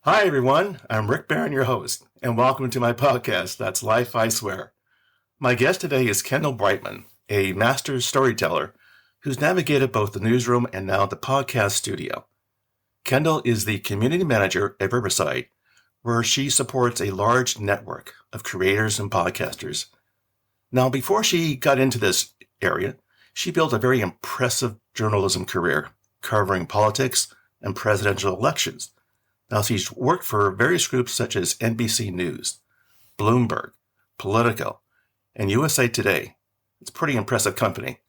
Hi, everyone. I'm Rick Barron, your host, and welcome to my podcast, That's Life, I Swear. My guest today is Kendall Breitman, a master storyteller who's navigated both the newsroom and now the podcast studio. Kendall is the community manager at Riverside, where she supports a large network of creators and podcasters. Now, before she got into this area, she built a very impressive journalism career covering politics and presidential elections. Now, she's worked for various groups such as NBC News, Bloomberg, Politico, and USA Today. It's a pretty impressive company.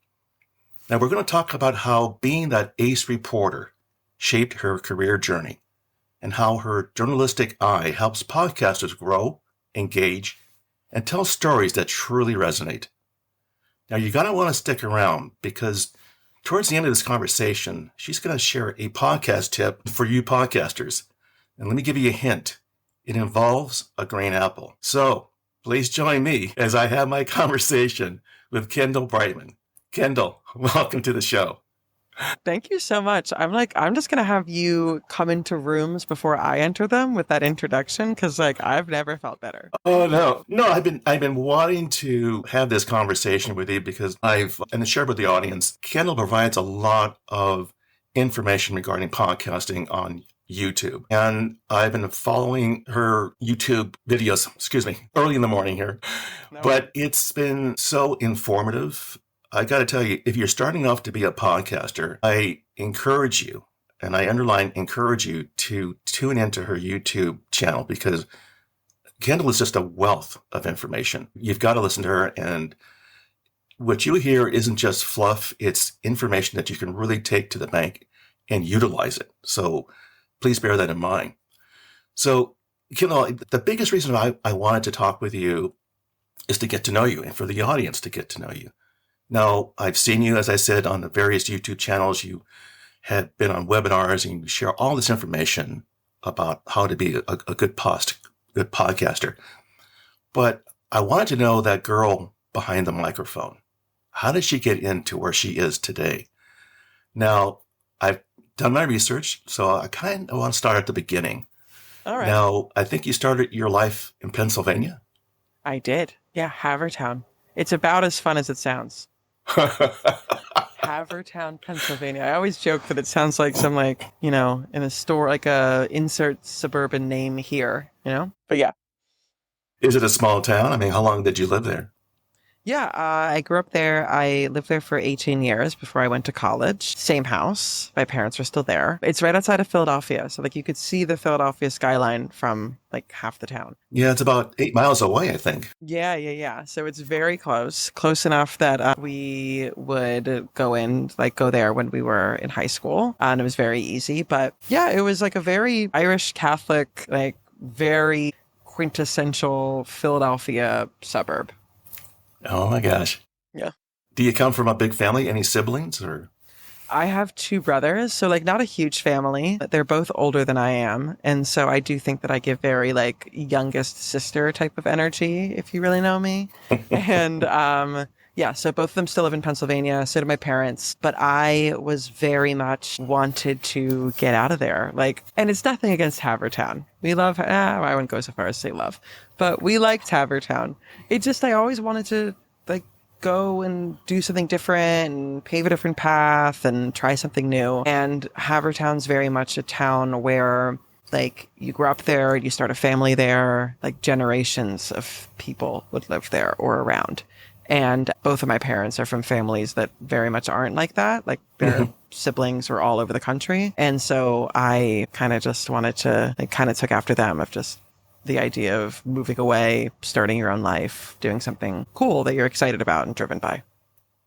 Now, we're going to talk about how being that ace reporter shaped her career journey and how her journalistic eye helps podcasters grow, engage, and tell stories that truly resonate. Now, you're going to want to stick around because towards the end of this conversation, she's going to share a podcast tip for you podcasters. And let me give you a hint. It involves a green apple. So please join me as I have my conversation with Kendall Breitman. Kendall, welcome to the show. Thank you so much. I'm just going to have you come into rooms before I enter them with that introduction because I've never felt better. Oh, no, I've been wanting to have this conversation with you because and share with the audience, Kendall provides a lot of information regarding podcasting on YouTube. And I've been following her YouTube videos, early in the morning here. But it's been so informative. I got to tell you, if you're starting off to be a podcaster, I encourage you, and I underline encourage you to tune into her YouTube channel because Kendall is just a wealth of information. You've got to listen to her, and what you hear isn't just fluff, it's information that you can really take to the bank and utilize it. So please bear that in mind. So, Kendall, the biggest reason I wanted to talk with you is to get to know you and for the audience to get to know you. Now, I've seen you, as I said, on the various YouTube channels. You have been on webinars and you share all this information about how to be a good podcaster. But I wanted to know that girl behind the microphone. How did she get into where she is today? Now, I've done my research, so I kind of want to start at the beginning. All right. Now, I think you started your life in Pennsylvania? I did. Yeah, Havertown. It's about as fun as it sounds. Havertown, Pennsylvania. I always joke that it sounds like some in a store, insert suburban name here, But yeah. Is it a small town? I mean, how long did you live there? Yeah, I grew up there. I lived there for 18 years before I went to college. Same house. My parents were still there. It's right outside of Philadelphia. So you could see the Philadelphia skyline from half the town. Yeah, it's about 8 miles away, I think. Yeah. So it's very close enough that we would go there when we were in high school. And it was very easy. But yeah, it was a very Irish Catholic, very quintessential Philadelphia suburb. Oh my gosh. Yeah. Do you come from a big family? Any siblings or? I have two brothers, so not a huge family. They're both older than I am. And so I do think that I give very youngest sister type of energy, if you really know me. And yeah, so both of them still live in Pennsylvania. So do my parents. But I was very much wanted to get out of there. And it's nothing against Havertown. We love, I wouldn't go so far as to say love, but we liked Havertown. It just, I always wanted to go and do something different and pave a different path and try something new. And Havertown's very much a town where you grow up there and you start a family there, generations of people would live there or around. And both of my parents are from families that very much aren't like that. Their siblings were all over the country. And so I kind of just wanted to, kind of took after them of just the idea of moving away, starting your own life, doing something cool that you're excited about and driven by.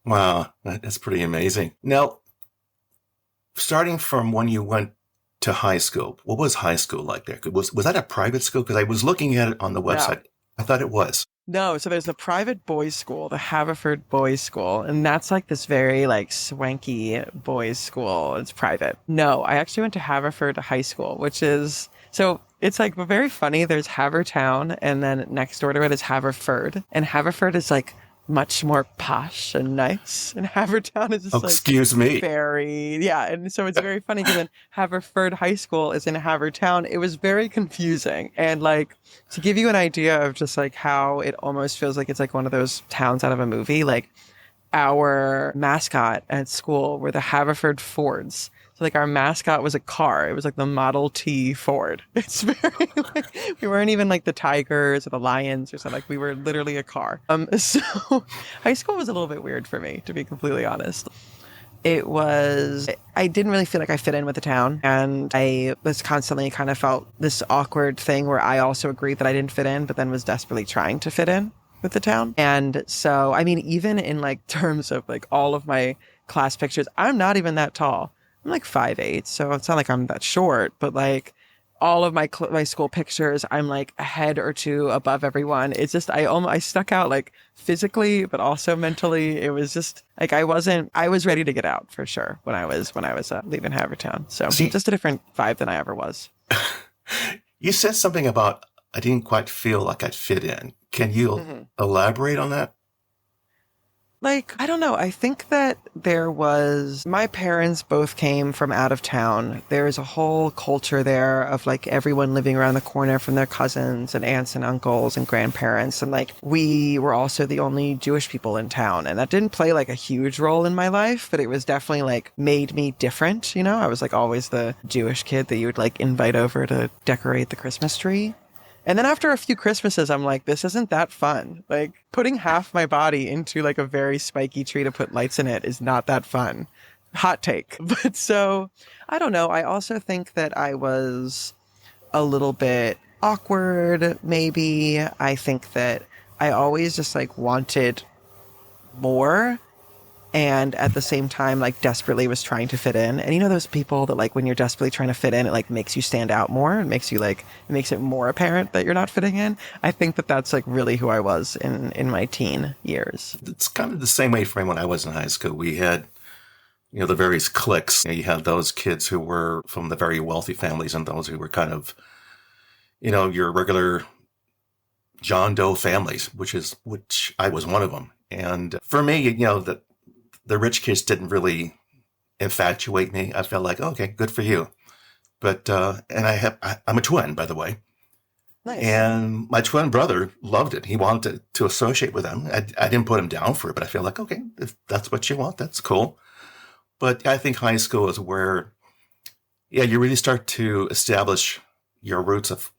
Wow, that's pretty amazing. Now, starting from when you went to high school, what was high school like there? Was that a private school? Because I was looking at it on the website. No. I thought it was. No, so there's the private boys' school, the Haverford Boys' School, and that's this very swanky boys' school. It's private. No, I actually went to Haverford High School, which is, so it's very funny. There's Havertown, and then next door to it is Haverford, and Haverford is much more posh and nice. And Havertown is just Excuse me. very, yeah. And so it's very funny because then Haverford High School is in Havertown. It was very confusing. And like, to give you an idea of just like how it almost feels like it's like one of those towns out of a movie, like our mascot at school were the Haverford Fords. So like our mascot was a car. It was like the Model T Ford. It's very like, we weren't even like the Tigers or the Lions or something. Like we were literally a car. So high school was a little bit weird for me, to be completely honest. I didn't really feel like I fit in with the town, and I was constantly kind of felt this awkward thing where I also agreed that I didn't fit in, but then was desperately trying to fit in with the town. And so, I mean, even in like terms of like all of my class pictures, I'm not even that tall. I'm like 5'8", so it's not like I'm that short, but like all of my school pictures, I'm like a head or two above everyone. It's just, I stuck out like physically, but also mentally. It was just like, I was ready to get out for sure when I was leaving Havertown. So just a different vibe than I ever was. You said something about, I didn't quite feel like I'd fit in. Can you elaborate on that? Like, I don't know. I think that my parents both came from out of town. There's a whole culture there of like everyone living around the corner from their cousins and aunts and uncles and grandparents. And like, we were also the only Jewish people in town. And that didn't play like a huge role in my life, but it was definitely like made me different. You know, I was like always the Jewish kid that you would like invite over to decorate the Christmas tree. And then after a few Christmases, I'm like, this isn't that fun. Like, putting half my body into like a very spiky tree to put lights in it is not that fun. Hot take. But so, I don't know. I also think that I was a little bit awkward, maybe. I think that I always just like wanted more. And at the same time, like desperately was trying to fit in. And you know those people that like when you're desperately trying to fit in, it like makes you stand out more. It makes it more apparent that you're not fitting in. I think that that's like really who I was in my teen years. It's kind of the same way for me when I was in high school. We had, the various cliques. You had those kids who were from the very wealthy families and those who were kind of, your regular John Doe families, which I was one of them. And for me, the rich kids didn't really infatuate me. I felt like, okay, good for you. But, and I'm a twin, by the way. Nice. And my twin brother loved it. He wanted to associate with them. I didn't put him down for it, but I feel like, okay, if that's what you want, that's cool. But I think high school is where, you really start to establish your roots of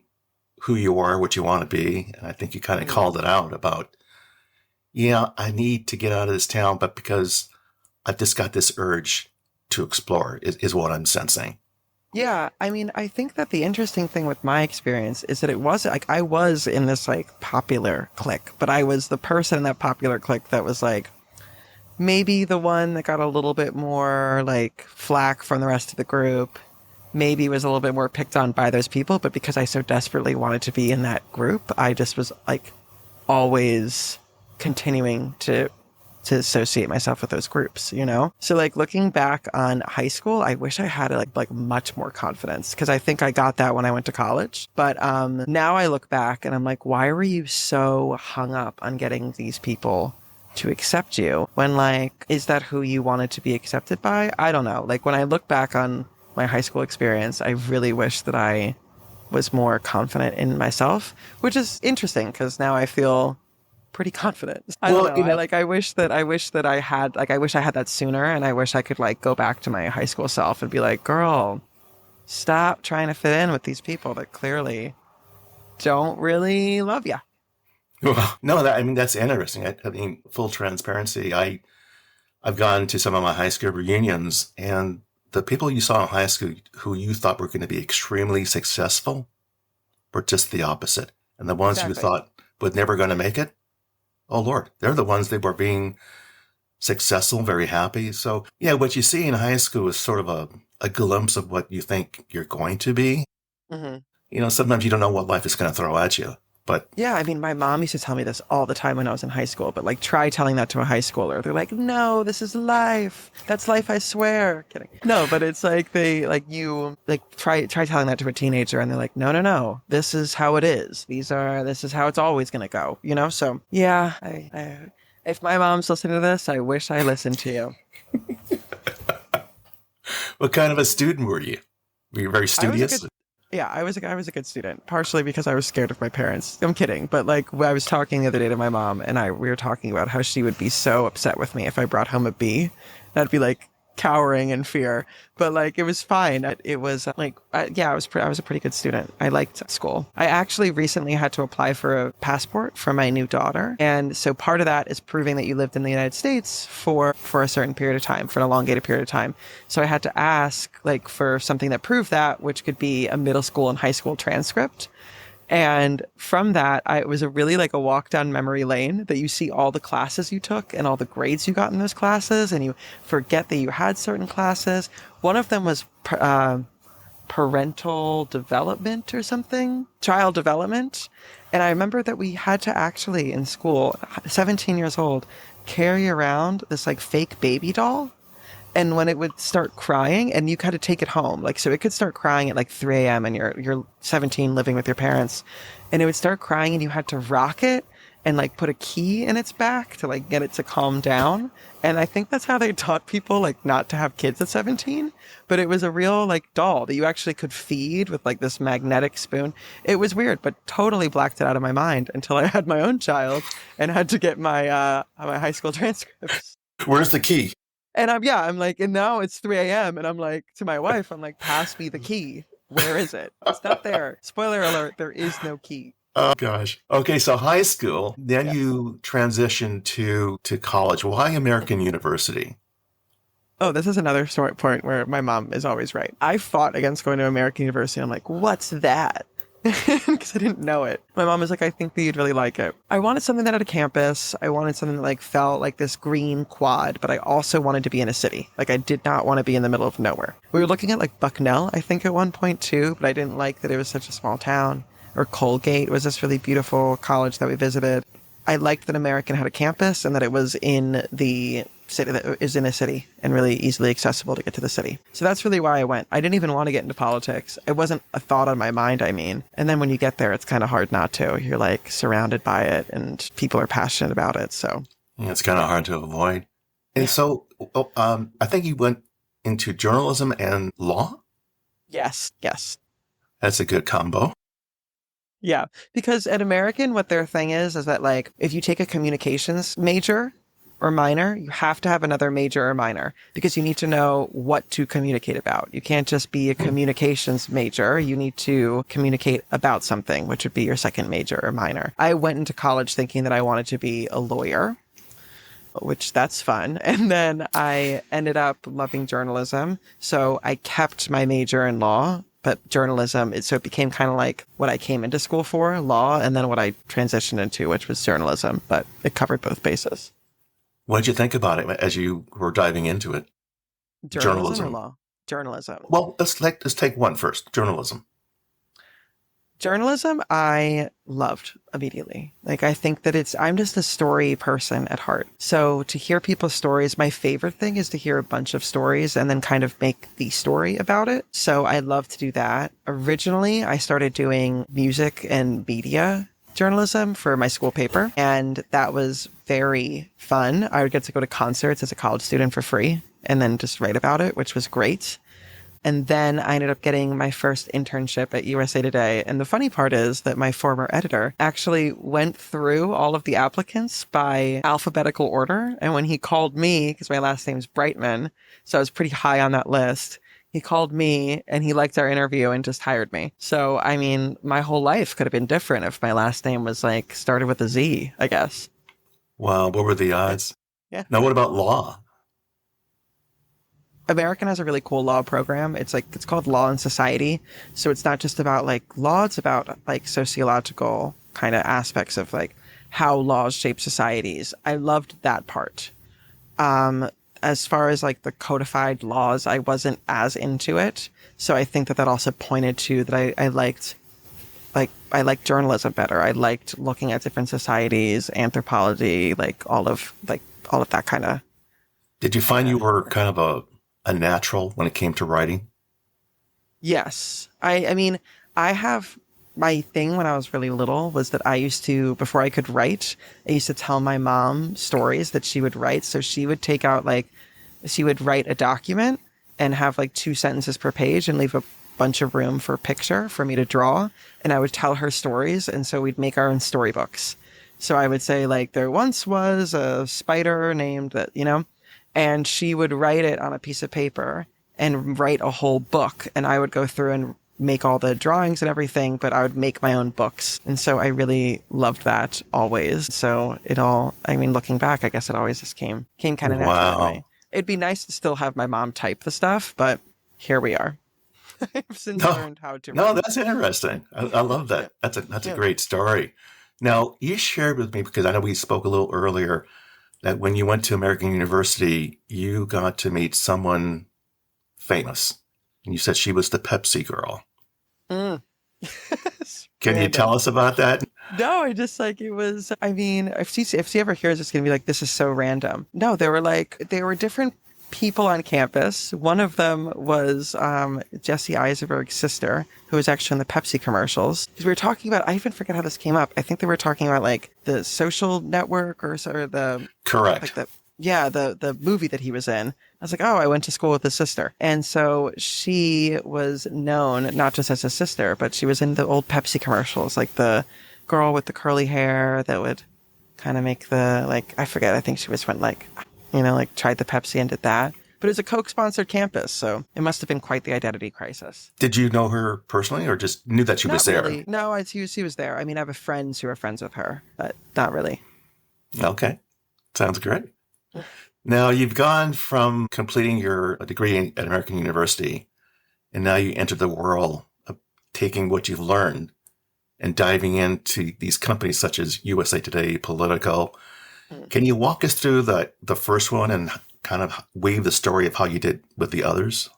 who you are, what you want to be. And I think you kind of called it out about, I need to get out of this town, but because I've just got this urge to explore is what I'm sensing. Yeah, I mean, I think that the interesting thing with my experience is that it was like I was in this like popular clique, but I was the person in that popular clique that was like maybe the one that got a little bit more like flack from the rest of the group, maybe was a little bit more picked on by those people, but because I so desperately wanted to be in that group, I just was like always continuing to associate myself with those groups, So like looking back on high school, I wish I had like much more confidence because I think I got that when I went to college. But now I look back and I'm like, why were you so hung up on getting these people to accept you when like, is that who you wanted to be accepted by? I don't know. Like when I look back on my high school experience, I really wish that I was more confident in myself, which is interesting because now I feel pretty confident. I don't know. I wish I had that sooner, and I wish I could like go back to my high school self and be like, girl, stop trying to fit in with these people that clearly don't really love you. Well, no, that's interesting. I mean, full transparency. I've gone to some of my high school reunions, and the people you saw in high school who you thought were going to be extremely successful were just the opposite. And the ones who thought were never going to make it, oh, Lord, they're the ones that were being successful, very happy. So, what you see in high school is sort of a glimpse of what you think you're going to be. Mm-hmm. Sometimes you don't know what life is going to throw at you. But yeah, I mean, my mom used to tell me this all the time when I was in high school, but like try telling that to a high schooler. They're like, no, this is life. That's life, I swear. Kidding. No, but it's like try telling that to a teenager and they're like, no, this is how it is. This is how it's always going to go, So yeah, If my mom's listening to this, I wish I listened to you. What kind of a student were you? Were you very I was a good studious? Yeah, I was a good student, partially because I was scared of my parents. I'm kidding, but like I was talking the other day to my mom, and we were talking about how she would be so upset with me if I brought home a B. And I'd be like cowering in fear, but like it was fine. It was like yeah, I was a pretty good student. I liked school. I actually recently had to apply for a passport for my new daughter, and so part of that is proving that you lived in the United States for a certain period of time, for an elongated period of time. So I had to ask like for something that proved that, which could be a middle school and high school transcript. And from that, it was a really like a walk down memory lane that you see all the classes you took and all the grades you got in those classes, and you forget that you had certain classes. One of them was parental development or something, child development. And I remember that we had to actually in school, 17 years old, carry around this like fake baby doll. And when it would start crying, and you had to take it home, like so it could start crying at like 3 a.m. and you're 17 living with your parents, and it would start crying and you had to rock it and like put a key in its back to like get it to calm down. And I think that's how they taught people like not to have kids at 17. But it was a real like doll that you actually could feed with like this magnetic spoon. It was weird, but totally blacked it out of my mind until I had my own child and had to get my high school transcripts. Where's the key? And I'm like, and now it's 3 a.m. And I'm like, to my wife, I'm like, pass me the key. Where is it? It's not there. Spoiler alert, there is no key. Oh gosh. Okay, so high school, then Yeah. you transitioned to college. Why American University? Oh, this is another sort point where my mom is always right. I fought against going to American University. I'm like, what's that? Because I didn't know it. My mom was like, I think that you'd really like it. I wanted something that had a campus. I wanted something that like felt like this green quad, but I also wanted to be in a city. Like I did not want to be in the middle of nowhere. We were looking at like Bucknell, I think at one point too, but I didn't like that it was such a small town. Or Colgate was this really beautiful college that we visited. I liked that American had a campus and that it was in the city, that is in a city and really easily accessible to get to the city. So that's really why I went. I didn't even want to get into politics. It wasn't a thought on my mind, I mean. And then when you get there, it's kind of hard not to. You're like surrounded by it and people are passionate about it. So Yeah, it's kind of hard to avoid. And so I think you went into journalism and law. yes. That's a good combo. Yeah. Because at American, what their thing is that like if you take a communications major or minor, you have to have another major or minor because you need to know what to communicate about. You can't just be a communications major. You need to communicate about something, which would be your second major or minor. I went into college thinking that I wanted to be a lawyer, which that's fun. And then I ended up loving journalism. So I kept my major in law, but journalism, so it became kind of like what I came into school for, law, and then what I transitioned into, which was journalism, but it covered both bases. What did you think about it as you were diving into it? Journalism or law? Journalism. Well, let's take one first. Journalism. Journalism, I loved immediately. Like, I think that I'm just a story person at heart. So to hear people's stories, my favorite thing is to hear a bunch of stories and then kind of make the story about it. So I love to do that. Originally, I started doing music and media journalism for my school paper, and that was very fun. I would get to go to concerts as a college student for free and then just write about it, which was great. And then I ended up getting my first internship at USA Today. And the funny part is that my former editor actually went through all of the applicants by alphabetical order. And when he called me, because my last name's Breitman, so I was pretty high on that list, he called me and he liked our interview and just hired me. So, I mean, my whole life could have been different if my last name was like started with a Z, I guess. Wow, what were the odds? Yeah. Now, what about law? American has a really cool law program. It's called Law and Society. So it's not just about like law, it's about like sociological kind of aspects of like how laws shape societies. I loved that part. As far as like the codified laws, I wasn't as into it. So I think that also pointed to that I liked journalism better. I liked looking at different societies, anthropology, all of that kind of. Did you find you were kind of a natural when it came to writing? Yes. I mean, I have my thing when I was really little was that I used to, before I could write, I used to tell my mom stories that she would write. So she would take out she would write a document and have like 2 sentences per page and leave a bunch of room for picture for me to draw. And I would tell her stories. And so we'd make our own storybooks. So I would say like, there once was a spider named that, and she would write it on a piece of paper and write a whole book. And I would go through and make all the drawings and everything, but I would make my own books. And so I really loved that always. So looking back, I guess it always just came kind of naturally to me. It'd be nice to still have my mom type the stuff, but here we are. I've since learned how to write. No, that's interesting. I love that. That's a great story. Now, you shared with me, because I know we spoke a little earlier, that when you went to American University, you got to meet someone famous. And you said she was the Pepsi girl. Can you tell us about that? No, I just it was, if she ever hears, it's going to be like, this is so random. No, there were different people on campus. One of them was Jesse Eisenberg's sister, who was actually in the Pepsi commercials. Because we were talking about, I even forget how this came up. I think they were talking about the Social Network or the... Correct. The movie that he was in. I was like, oh, I went to school with his sister. And so she was known not just as his sister, but she was in the old Pepsi commercials, like the girl with the curly hair that would kind of make the, I forget, I think she was tried the Pepsi and did that. But it was a Coke-sponsored campus, so it must have been quite the identity crisis. Did you know her personally, or just knew that she was there? Really. No, she was there. I have friends who are friends with her, but not really. Okay. Sounds great. Now, you've gone from completing your degree at American University, and now you enter the world of taking what you've learned and diving into these companies such as USA Today, Politico. Can you walk us through the first one and kind of weave the story of how you did with the others,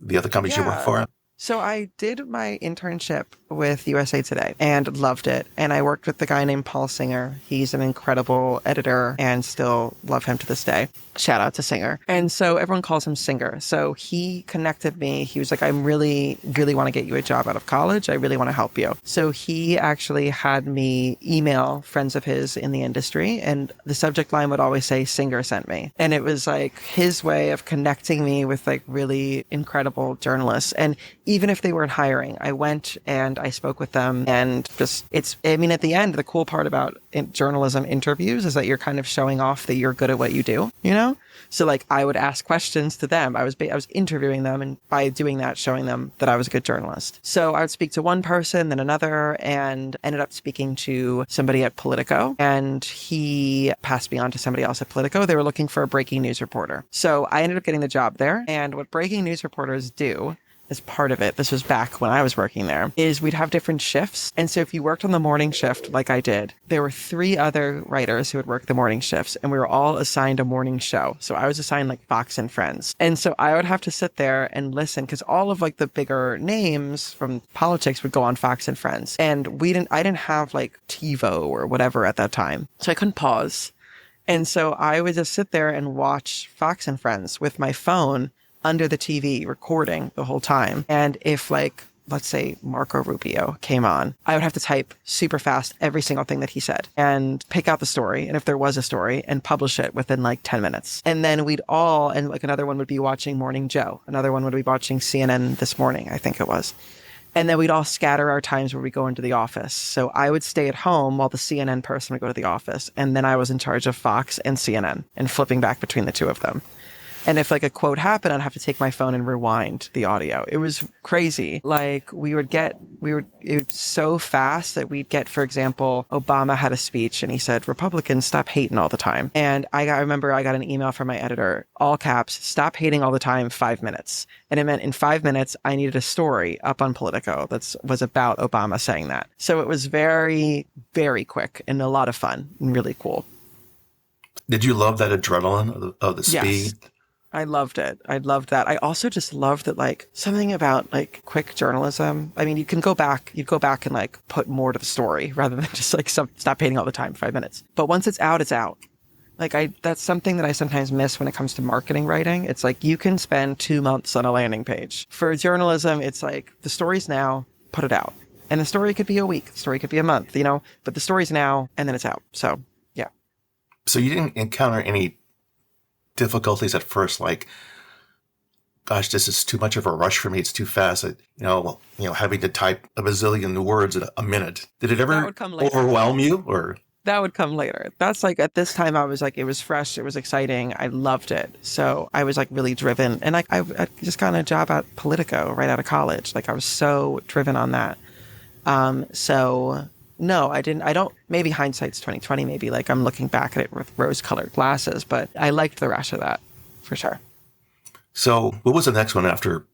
the other companies you worked for? So I did my internship with USA Today and loved it. And I worked with the guy named Paul Singer. He's an incredible editor and still love him to this day. Shout out to Singer. And so everyone calls him Singer. So he connected me. He was like, I really, really want to get you a job out of college. I really want to help you. So he actually had me email friends of his in the industry. And the subject line would always say, Singer sent me. And it was his way of connecting me with really incredible journalists. And even if they weren't hiring, I went and I spoke with them, and at the end, the cool part about journalism interviews is that you're kind of showing off that you're good at what you do, So I would ask questions to them. I was interviewing them, and by doing that, showing them that I was a good journalist. So I would speak to one person, then another, and ended up speaking to somebody at Politico, and he passed me on to somebody else at Politico. They were looking for a breaking news reporter. So I ended up getting the job there. And what breaking news reporters do, as part of it, this was back when I was working there, is we'd have different shifts. And so if you worked on the morning shift, like I did, there were 3 other writers who would work the morning shifts, and we were all assigned a morning show. So I was assigned Fox and Friends. And so I would have to sit there and listen, because all of the bigger names from politics would go on Fox and Friends. And I didn't have TiVo or whatever at that time. So I couldn't pause. And so I would just sit there and watch Fox and Friends with my phone under the TV recording the whole time. And if let's say Marco Rubio came on, I would have to type super fast every single thing that he said and pick out the story. And if there was a story, and publish it within 10 minutes. And then we'd all, and another one would be watching Morning Joe. Another one would be watching CNN This Morning, I think it was. And then we'd all scatter our times where we go into the office. So I would stay at home while the CNN person would go to the office. And then I was in charge of Fox and CNN and flipping back between the two of them. And if a quote happened, I'd have to take my phone and rewind the audio. It was crazy. It was so fast that we'd get, for example, Obama had a speech and he said, Republicans, stop hating all the time. And I remember I got an email from my editor, all caps, stop hating all the time, 5 minutes. And it meant in 5 minutes, I needed a story up on Politico that was about Obama saying that. So it was very, very quick and a lot of fun and really cool. Did you love that adrenaline of the speed? Yes. I loved it. I loved that. I also just loved that, something about quick journalism. I mean, you'd go back and put more to the story rather than just stop hating all the time, 5 minutes. But once it's out, it's out. That's something that I sometimes miss when it comes to marketing writing. It's you can spend 2 months on a landing page. For journalism, it's the story's now, put it out. And the story could be a week, the story could be a month, but the story's now and then it's out. So, yeah. So you didn't encounter any difficulties at first, like, gosh, this is too much of a rush for me. It's too fast. Having to type a bazillion words in a minute. Did it ever overwhelm you, or? That would come later. That's like, at this time, I was like, it was fresh. It was exciting. I loved it. So I was like really driven. And like, I just got a job at Politico right out of college. Like I was so driven on that. So no, I don't, maybe hindsight's 2020, maybe like I'm looking back at it with rose colored glasses, but I liked the rush of that for sure. So what was the next one after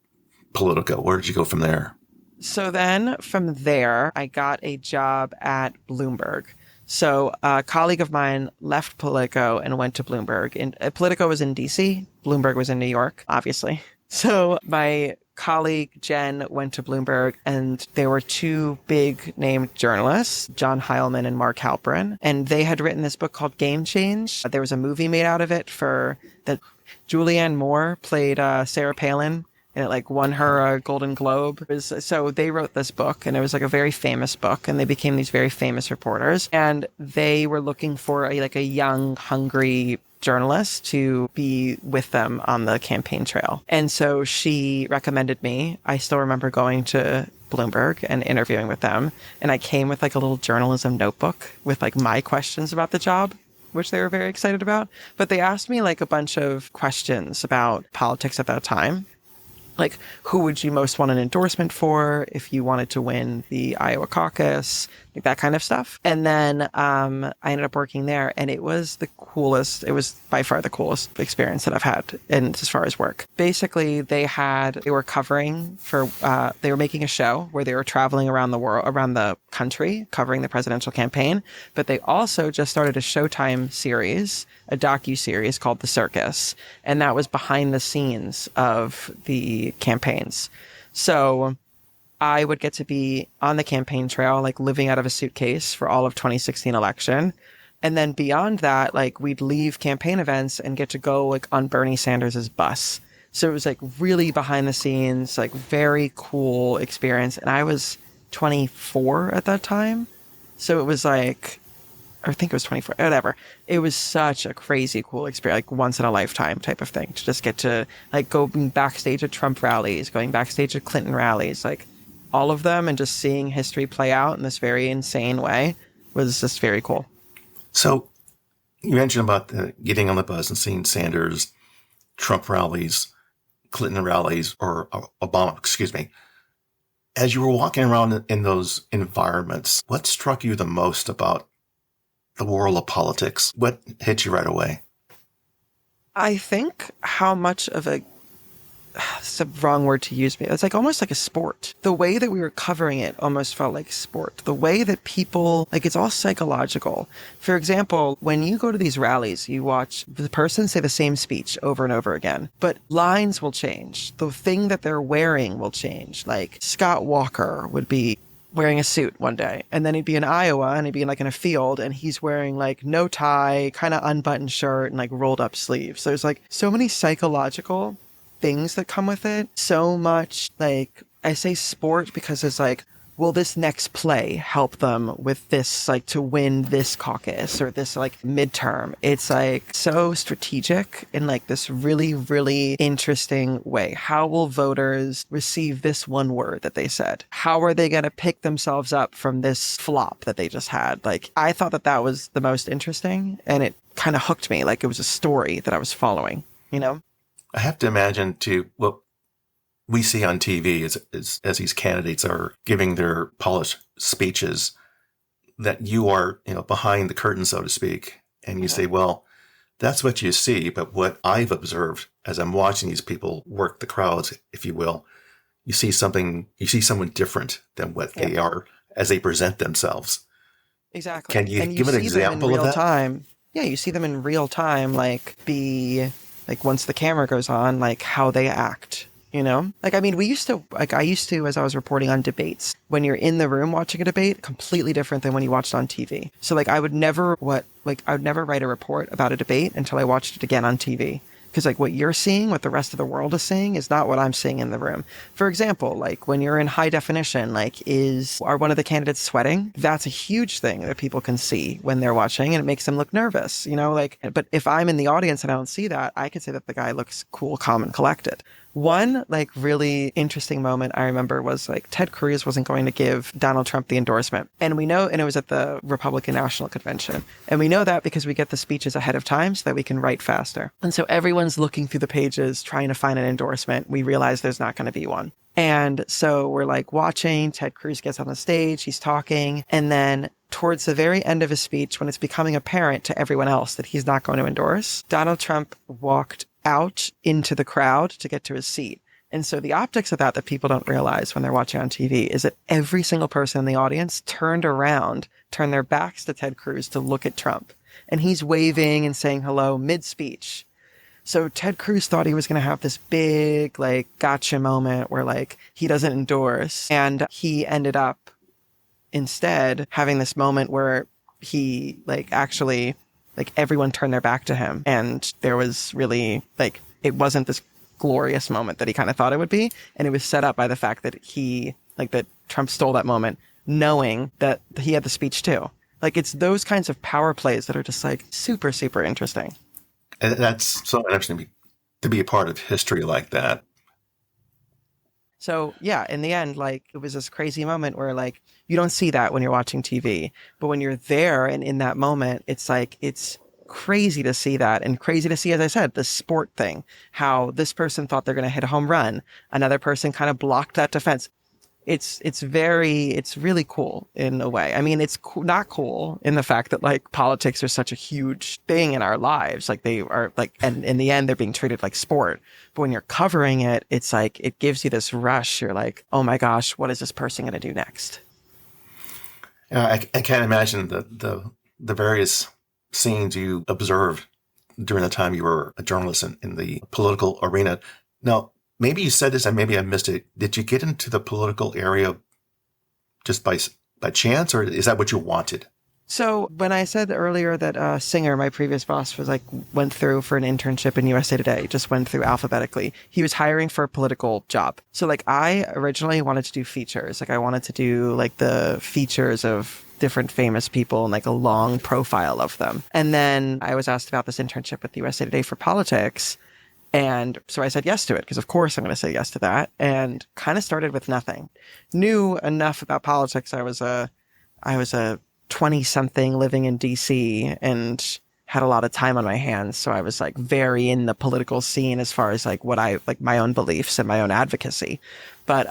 Politico? Where did you go from there? So then from there, I got a job at Bloomberg. So a colleague of mine left Politico and went to Bloomberg. And Politico was in DC. Bloomberg was in New York, obviously. So my colleague Jen went to Bloomberg, and there were two big named journalists, John Heilman and Mark Halperin. And they had written this book called Game Change. There was a movie made out of it that Julianne Moore played Sarah Palin. And it like won her a Golden Globe. So they wrote this book, and it was like a very famous book, and they became these very famous reporters. And they were looking for a young, hungry journalist to be with them on the campaign trail. And so she recommended me. I still remember going to Bloomberg and interviewing with them. And I came with like a little journalism notebook with like my questions about the job, which they were very excited about. But they asked me like a bunch of questions about politics at that time. Like, who would you most want an endorsement for if you wanted to win the Iowa caucus, like that kind of stuff. And then I ended up working there, and it was the coolest. It was by far the coolest experience that I've had as far as work. Basically, they were covering they were making a show where they were traveling around the country, covering the presidential campaign. But they also just started a Showtime series, a docu-series called The Circus. And that was behind the scenes of the campaigns. So I would get to be on the campaign trail, like living out of a suitcase for all of 2016 election. And then beyond that, like we'd leave campaign events and get to go like on Bernie Sanders's bus. So it was like really behind the scenes, like very cool experience. And I was 24 at that time. So it was like, I think it was 24, whatever. It was such a crazy cool experience, like once in a lifetime type of thing, to just get to like go backstage at Trump rallies, going backstage at Clinton rallies, like all of them, and just seeing history play out in this very insane way was just very cool. So you mentioned about getting on the bus and seeing Sanders, Trump rallies, Clinton rallies, or Obama, excuse me. As you were walking around in those environments, what struck you the most about the world of politics? What hit you right away? I think how much of it's the wrong word to use. It's like almost like a sport. The way that we were covering it almost felt like sport. The way that people, like it's all psychological. For example, when you go to these rallies, you watch the person say the same speech over and over again, but lines will change. The thing that they're wearing will change. Like Scott Walker would be wearing a suit one day, and then he'd be in Iowa and he'd be like in a field, and he's wearing like no tie, kind of unbuttoned shirt and like rolled up sleeves. So there's like so many psychological things that come with it. So much, like I say sport because it's like, will this next play help them with this, like to win this caucus or this like midterm? It's like so strategic in like this really, really interesting way. How will voters receive this one word that they said? How are they going to pick themselves up from this flop that they just had? Like, I thought that was the most interesting, and it kind of hooked me. Like it was a story that I was following, you know? I have to imagine too, what we see on TV as these candidates are giving their polished speeches, that you are, behind the curtain, so to speak. And you say, well, that's what you see. But what I've observed as I'm watching these people work the crowds, if you will, you see someone different than what they are as they present themselves. Exactly. Can you give an example of that? Time. Yeah, you see them in real time, like once the camera goes on, like how they act, Like, I mean, I used to, as I was reporting on debates, when you're in the room watching a debate, completely different than when you watched on TV. So like, I would never write a report about a debate until I watched it again on TV. Because like what you're seeing, what the rest of the world is seeing is not what I'm seeing in the room. For example, like when you're in high definition, like are one of the candidates sweating? That's a huge thing that people can see when they're watching, and it makes them look nervous, like, but if I'm in the audience and I don't see that, I could say that the guy looks cool, calm, and collected. One like really interesting moment I remember was like Ted Cruz wasn't going to give Donald Trump the endorsement. And we know, and it was at the Republican National Convention. And we know that because we get the speeches ahead of time so that we can write faster. And so everyone's looking through the pages trying to find an endorsement. We realize there's not going to be one. And so we're like watching, Ted Cruz gets on the stage, he's talking, and then towards the very end of his speech, when it's becoming apparent to everyone else that he's not going to endorse, Donald Trump walked out into the crowd to get to his seat. And so the optics of that people don't realize when they're watching on TV is that every single person in the audience turned their backs to Ted Cruz to look at Trump. And he's waving and saying hello mid-speech. So Ted Cruz thought he was going to have this big, like, gotcha moment where, like, he doesn't endorse. And he ended up instead having this moment where he, like, actually, like, everyone turned their back to him. And there was really, like, it wasn't this glorious moment that he kind of thought it would be. And it was set up by the fact that that Trump stole that moment, knowing that he had the speech too. Like, it's those kinds of power plays that are just, like, super, super interesting. And that's so interesting to be a part of history like that. So, yeah, in the end, like, it was this crazy moment where, like, you don't see that when you're watching TV. But when you're there and in that moment, it's like, it's crazy to see that, and crazy to see, as I said, the sport thing, how this person thought they're going to hit a home run. Another person kind of blocked that defense. It's really cool in a way. I mean, it's not cool in the fact that, like, politics are such a huge thing in our lives. Like, they are, like, and in the end, they're being treated like sport. But when you're covering it, it's like, it gives you this rush. You're like, oh my gosh, what is this person going to do next? I can't imagine the various scenes you observed during the time you were a journalist in the political arena. Now, maybe you said this and maybe I missed it. Did you get into the political area just by chance, or is that what you wanted? So when I said earlier that Singer, my previous boss, was like, went through for an internship in USA Today, just went through alphabetically. He was hiring for a political job. So like, I originally wanted to do features. Like, I wanted to do like the features of different famous people and like a long profile of them. And then I was asked about this internship with USA Today for politics. And so I said yes to it, because of course I'm going to say yes to that, and kind of started with nothing. Knew enough about politics. I was a 20-something living in DC and had a lot of time on my hands. So I was like very in the political scene as far as like what I like, my own beliefs and my own advocacy. But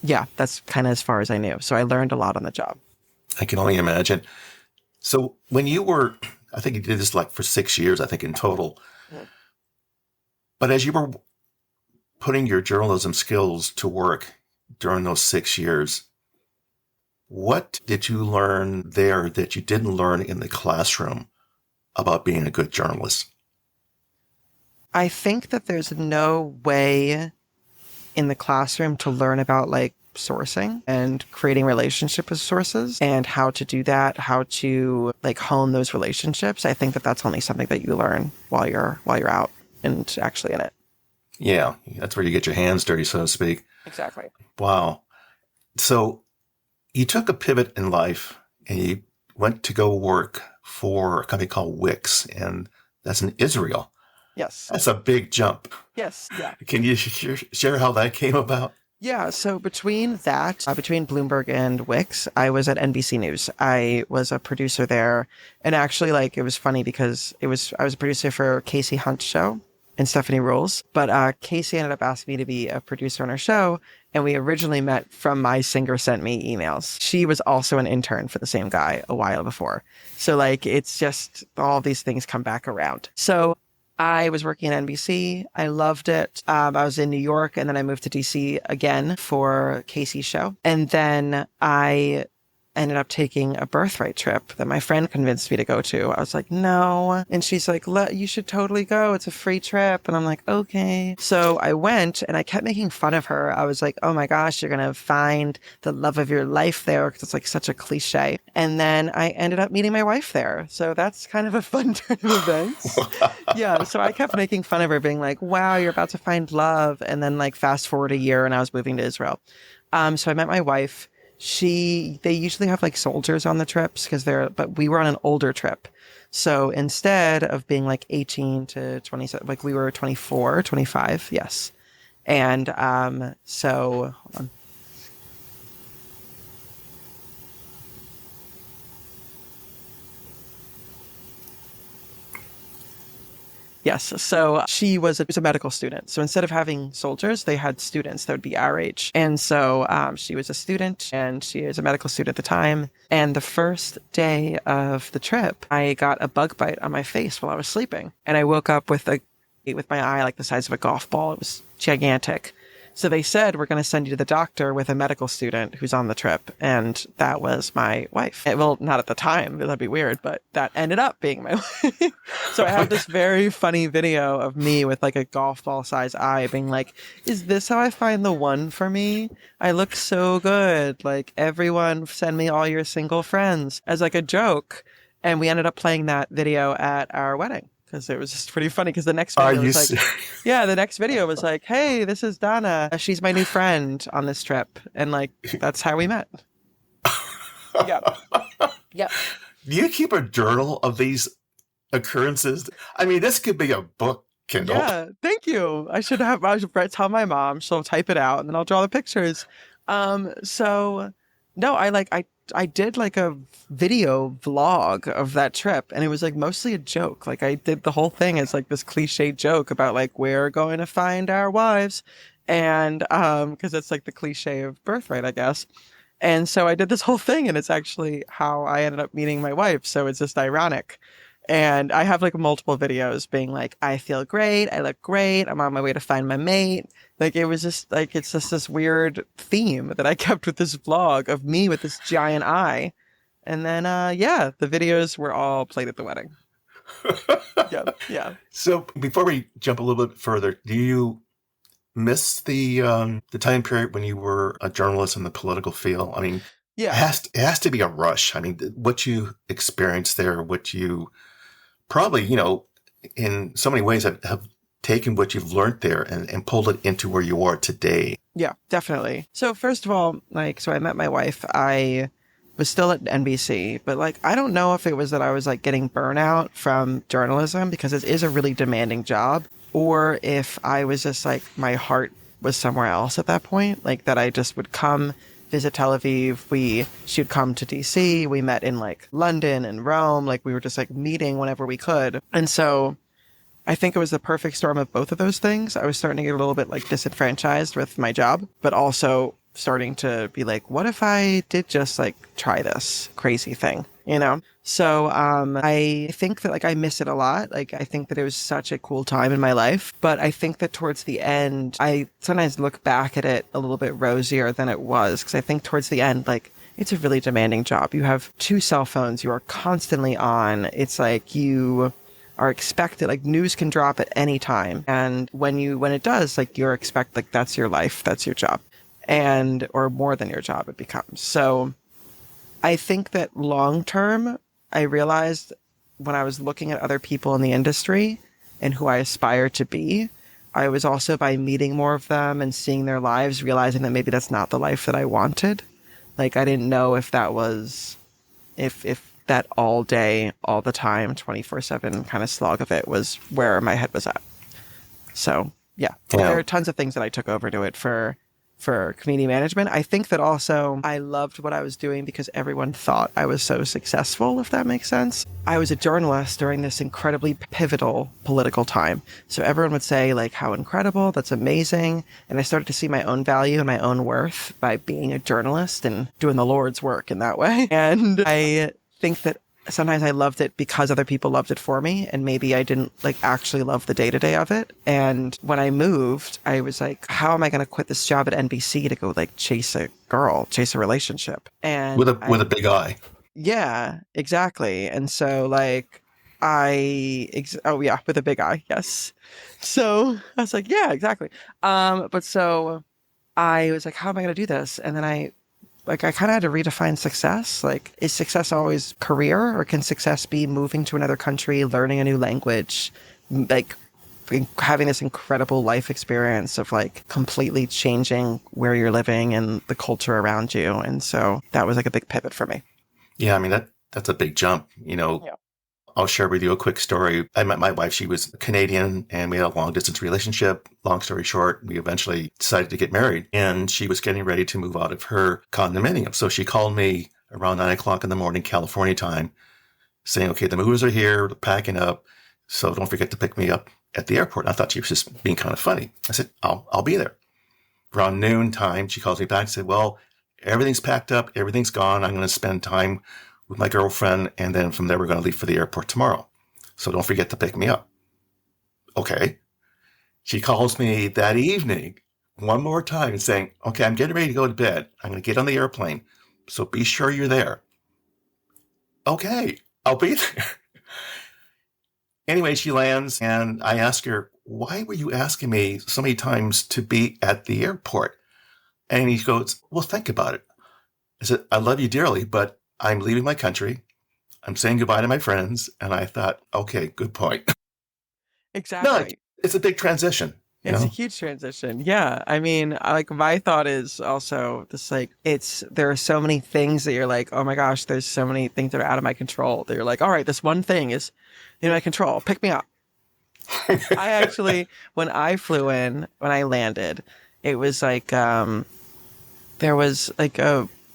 yeah, that's kind of as far as I knew. So I learned a lot on the job. I can only imagine. So when you were, I think you did this like for 6 years, I think in total. Mm-hmm. But as you were putting your journalism skills to work during those 6 years, what did you learn there that you didn't learn in the classroom about being a good journalist? I think that there's no way in the classroom to learn about like sourcing and creating relationship with sources and how to do that, how to like hone those relationships. I think that that's only something that you learn while you're out and actually in it. Yeah, that's where you get your hands dirty, so to speak. Exactly. Wow. So you took a pivot in life and you went to go work for a company called Wix, and that's in Israel. Yes. That's a big jump. Yes. Yeah. Can you share how that came about? Yeah, so between Bloomberg and Wix, I was at NBC News. I was a producer there, and actually, like, it was funny because I was a producer for Casey Hunt's show and Stephanie Rules, but Casey ended up asking me to be a producer on her show, and we originally met from My Singer Sent Me emails. She was also an intern for the same guy a while before. So, like, it's just all these things come back around. So I was working at NBC. I loved it. I was in New York, and then I moved to DC again for Casey's show. And then I ended up taking a birthright trip that my friend convinced me to go to. I was like, no. And she's like, you should totally go. It's a free trip. And I'm like, okay. So I went and I kept making fun of her. I was like, oh my gosh, you're going to find the love of your life there, because it's like such a cliche. And then I ended up meeting my wife there. So that's kind of a fun turn of events. Yeah. So I kept making fun of her, being like, wow, you're about to find love. And then like fast forward a year and I was moving to Israel. So I met my wife. They usually have like soldiers on the trips but we were on an older trip. So instead of being like 18 to 27, like we were 24, 25. Yes. And, so hold on. Yes. So she was a medical student. So instead of having soldiers, they had students that would be our age. And so she was a student and she is a medical student at the time. And the first day of the trip, I got a bug bite on my face while I was sleeping. And I woke up with my eye like the size of a golf ball. It was gigantic. So they said, we're going to send you to the doctor with a medical student who's on the trip. And that was my wife. Well, not at the time. That'd be weird, but that ended up being my wife. So I have this very funny video of me with like a golf ball size eye being like, is this how I find the one for me? I look so good. Like, everyone send me all your single friends, as like a joke. And we ended up playing that video at our wedding. Because it was just pretty funny. Because the next video was like, the next video was like, hey, this is Donna. She's my new friend on this trip. And like, that's how we met. Yeah. Yeah. Do you keep a journal of these occurrences? I mean, this could be a book, Kendall. Yeah, thank you. I should tell my mom. She'll type it out and then I'll draw the pictures. So no, I did like a video vlog of that trip, and it was like mostly a joke. Like, I did the whole thing as like this cliche joke about like, we're going to find our wives. And, cause it's like the cliche of birthright, I guess. And so I did this whole thing, and it's actually how I ended up meeting my wife. So it's just ironic. And I have like multiple videos being like, I feel great. I look great. I'm on my way to find my mate. Like, it was just like, it's just this weird theme that I kept with this vlog of me with this giant eye. And then, the videos were all played at the wedding. Yeah. So before we jump a little bit further, do you miss the time period when you were a journalist in the political field? I mean, yeah, it has to be a rush. I mean, what you experienced there, what you probably, in so many ways have taken what you've learned there and pulled it into where you are today. Yeah, definitely. So first of all, so I met my wife. I was still at NBC, but I don't know if it was that I was getting burnout from journalism, because it is a really demanding job, or if I was just my heart was somewhere else at that point, that I just would come visit Tel Aviv. She would come to DC. We met in London and Rome. We were just meeting whenever we could. And so I think it was the perfect storm of both of those things. I was starting to get a little bit disenfranchised with my job, but also starting to be what if I did just try this crazy thing, So I think that I miss it a lot. I think that it was such a cool time in my life, but I think that towards the end, I sometimes look back at it a little bit rosier than it was, because I think towards the end, it's a really demanding job. You have 2 cell phones. You are constantly on. It's you are expected, news can drop at any time. And when it does, you're expected, that's your life, that's your job. Or more than your job it becomes. So I think that long term, I realized when I was looking at other people in the industry and who I aspire to be, I was also, by meeting more of them and seeing their lives, realizing that maybe that's not the life that I wanted. I didn't know if that was, if that all day, all the time, 24/7 kind of slog of it was where my head was at. So yeah, there are tons of things that I took over to it for community management. I think that also I loved what I was doing because everyone thought I was so successful, if that makes sense. I was a journalist during this incredibly pivotal political time. So everyone would say how incredible, that's amazing. And I started to see my own value and my own worth by being a journalist and doing the Lord's work in that way. And I think that sometimes I loved it because other people loved it for me. And maybe I didn't like actually love the day to day of it. And when I moved, I was like, how am I going to quit this job at NBC to go like chase a girl, chase a relationship? And with a big eye. yeah, exactly. And so like oh yeah, with a big eye. Yes. So I was like, yeah, exactly. But so I was like, how am I going to do this? And then I kind of had to redefine success. Like, is success always career, or can success be moving to another country, learning a new language, like having this incredible life experience of like completely changing where you're living and the culture around you? And so that was like a big pivot for me. Yeah, I mean, that's a big jump. Yeah. I'll share with you a quick story. I met my wife. She was Canadian and we had a long distance relationship. Long story short, we eventually decided to get married and she was getting ready to move out of her condominium. So she called me around 9 o'clock in the morning, California time, saying, okay, the movers are here, we're packing up. So don't forget to pick me up at the airport. And I thought she was just being kind of funny. I said, I'll be there. Around noon time, she calls me back and said, well, everything's packed up. Everything's gone. I'm going to spend time with my girlfriend, and then from there, we're going to leave for the airport tomorrow. So don't forget to pick me up. Okay. She calls me that evening one more time and saying, okay, I'm getting ready to go to bed. I'm going to get on the airplane. So be sure you're there. Okay, I'll be there. Anyway, she lands and I ask her, why were you asking me so many times to be at the airport? And he goes, well, think about it. I said, I love you dearly, but I'm leaving my country. I'm saying goodbye to my friends. And I thought, okay, good point. No, Exactly. it's a big transition. It's a huge transition. Yeah. I mean, like my thought is also this like there are so many things that you're like, oh my gosh, there's so many things that are out of my control. That you're like, all right, this one thing is in my control. Pick me up. I actually, when I flew in, when I landed, it was like there was like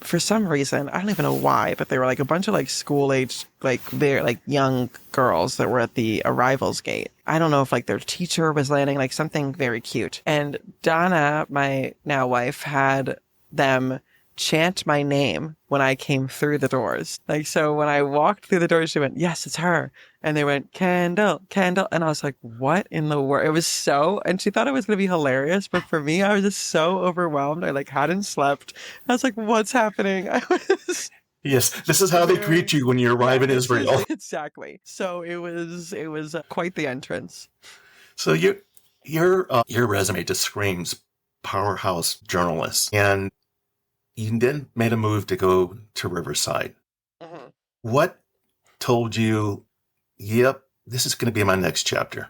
for some reason, I don't even know why, but there were like a bunch of like school age, like they're like young girls that were at the arrivals gate. I don't know if like their teacher was landing, like something very cute. And Donna, my now wife, had them chant my name when I came through the doors. Like, so when I walked through the doors, she went, yes, it's her. And they went, Kendall, Kendall. And I was like, what in the world? It was and she thought it was going to be hilarious. But for me, I was just so overwhelmed. I like hadn't slept. I was like, what's happening? I was... Yes, this is how they greet you when you arrive in Israel. Exactly. So it was quite the entrance. So your resume just screams powerhouse journalist. And you then made a move to go to Riverside. Mm-hmm. What told you, yep, this is going to be my next chapter?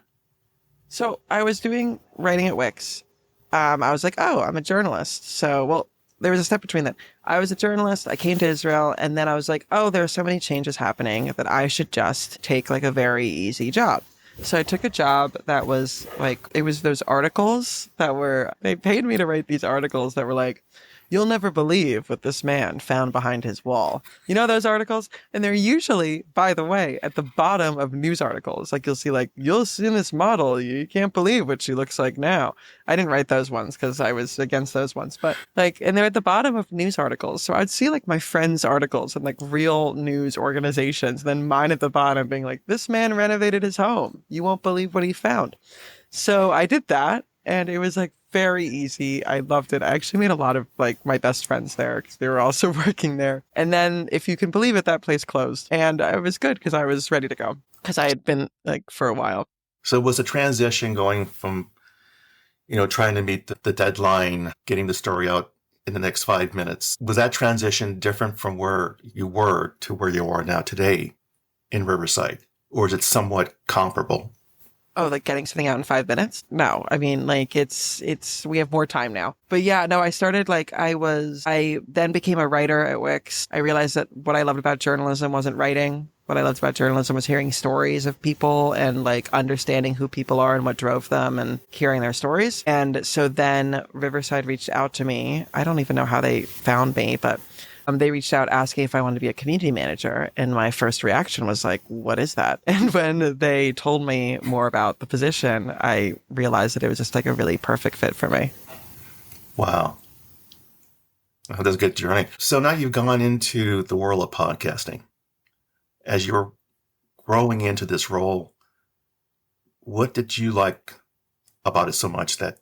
So I was doing writing at Wix. I was like, oh, I'm a journalist. So, well, there was a step between that. I was a journalist. I came to Israel. And then I was like, oh, there are so many changes happening that I should just take like a very easy job. So I took a job that was like, it was those articles they paid me to write these articles that were like, you'll never believe what this man found behind his wall. You know those articles? And they're usually, by the way, at the bottom of news articles. Like you'll see like, you'll see this model. You can't believe what she looks like now. I didn't write those ones because I was against those ones. But like, and they're at the bottom of news articles. So I'd see like my friends' articles and like real news organizations. And then mine at the bottom being like, this man renovated his home. You won't believe what he found. So I did that. And it was like very easy. I loved it. I actually made a lot of like my best friends there because they were also working there. And then if you can believe it, that place closed. And it was good because I was ready to go because I had been like for a while. So it was a transition going from, trying to meet the deadline, getting the story out in the next 5 minutes. Was that transition different from where you were to where you are now today in Riverside? Or is it somewhat comparable? Oh, like getting something out in 5 minutes? No, I mean, like we have more time now. But yeah, no, I started I then became a writer at Wix. I realized that what I loved about journalism wasn't writing. What I loved about journalism was hearing stories of people and like understanding who people are and what drove them and hearing their stories. And so then Riverside reached out to me. I don't even know how they found me, but they reached out asking if I wanted to be a community manager. And my first reaction was like, what is that? And when they told me more about the position, I realized that it was just like a really perfect fit for me. Wow. Oh, that's a good journey. So now you've gone into the world of podcasting. as you're growing into this role, what did you like about it so much that,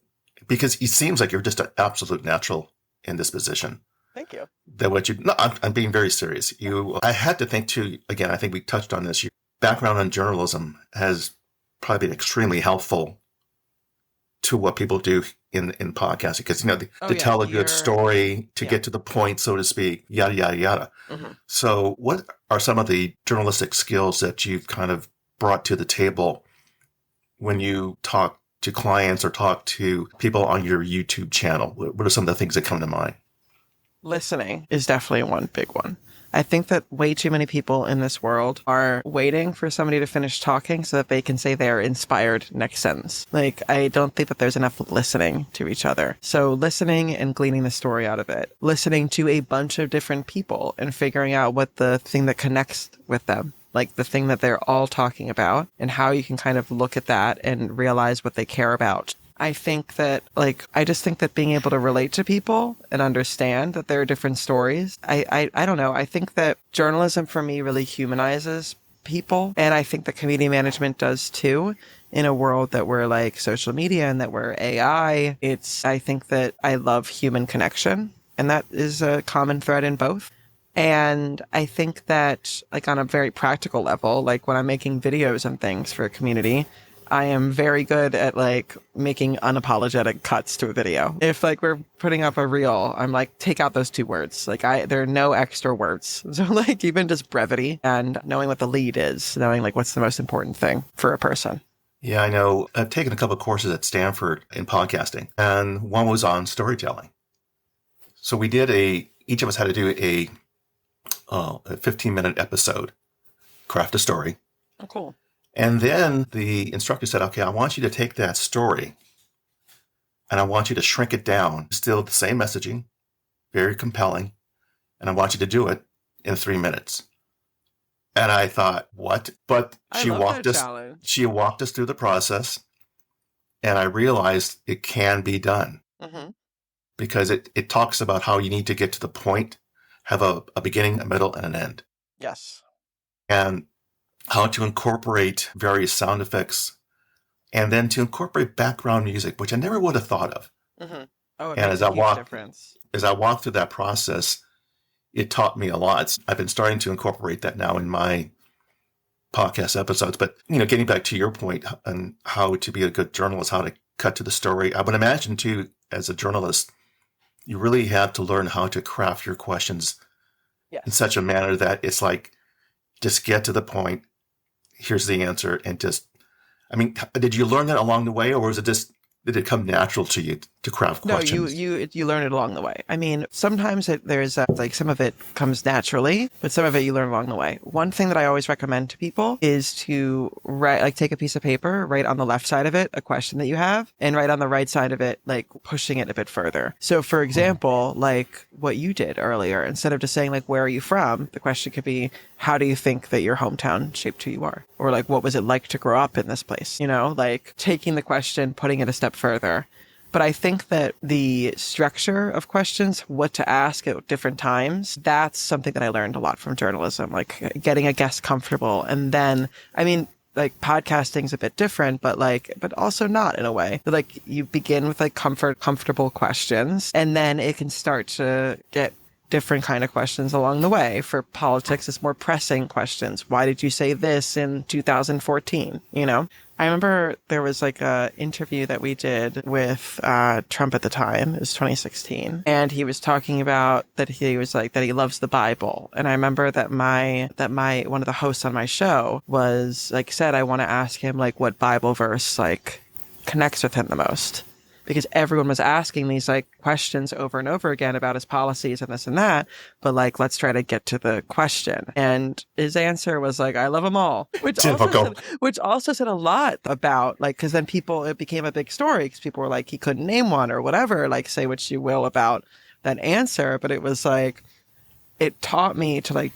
because it seems like you're just an absolute natural in this position. Thank you. That what you, no, I'm being very serious. I had to think too, again, I think we touched on this. Your background in journalism has probably been extremely helpful to what people do in podcasting, because, to tell a good story, to get to the point, so to speak, yada, yada, yada. Mm-hmm. So what are some of the journalistic skills that you've kind of brought to the table when you talk to clients or talk to people on your YouTube channel? What are some of the things that come to mind? Listening is definitely one big one. I think that way too many people in this world are waiting for somebody to finish talking so that they can say their inspired next sentence. Like, I don't think that there's enough listening to each other. So listening and gleaning the story out of it. Listening to a bunch of different people and figuring out what the thing that connects with them, like the thing that they're all talking about, and how you can kind of look at that and realize what they care about. I think that, I just think that being able to relate to people and understand that there are different stories. I don't know. I think that journalism for me really humanizes people. And I think that community management does too, in a world that we're like social media and that we're AI. I think that I love human connection, and that is a common thread in both. And I think that, on a very practical level, when I'm making videos and things for a community, I am very good at making unapologetic cuts to a video. If we're putting up a reel, I'm take out those 2 words. There are no extra words. So even just brevity and knowing what the lead is, knowing what's the most important thing for a person. Yeah, I know. I've taken a couple of courses at Stanford in podcasting, and one was on storytelling. So we did each of us had to do a 15-minute episode, craft a story. Oh, cool. And then the instructor said, okay, I want you to take that story and I want you to shrink it down. Still the same messaging, very compelling. And I want you to do it in 3 minutes. And I thought, what? But she walked us through the process, and I realized it can be done. Mm-hmm. Because it talks about how you need to get to the point, have a beginning, a middle, and an end. Yes. And how to incorporate various sound effects, and then to incorporate background music, which I never would have thought of. Mm-hmm. Oh, it and makes a huge difference. As I walked through that process, it taught me a lot. I've been starting to incorporate that now in my podcast episodes. But, getting back to your point on how to be a good journalist, how to cut to the story, I would imagine too, as a journalist, you really have to learn how to craft your questions in such a manner that it's just get to the point. Here's the answer. And did you learn that along the way, or was it just, did it come natural to you to craft questions? No, you learn it along the way. I mean, sometimes there's some of it comes naturally, but some of it you learn along the way. One thing that I always recommend to people is to write, take a piece of paper, write on the left side of it a question that you have, and write on the right side of it, pushing it a bit further. So for example, what you did earlier, instead of just saying where are you from, the question could be, how do you think that your hometown shaped who you are? Or what was it like to grow up in this place? Taking the question, putting it a step further. But I think that the structure of questions, what to ask at different times, that's something that I learned a lot from journalism, getting a guest comfortable. And then, podcasting's a bit different, but also not in a way. You begin with comfortable questions, and then it can start to get different kind of questions along the way. For politics, it's more pressing questions. Why did you say this in 2014? I remember there was a interview that we did with Trump at the time. It was 2016, and he was talking about that he was that he loves the Bible. And I remember that my one of the hosts on my show was said, I want to ask him what Bible verse connects with him the most. Because everyone was asking these questions over and over again about his policies and this and that, but let's try to get to the question. And his answer was I love them all, which also said a lot about because then it became a big story because people were he couldn't name one or whatever. Say what you will about that answer, but it was it taught me to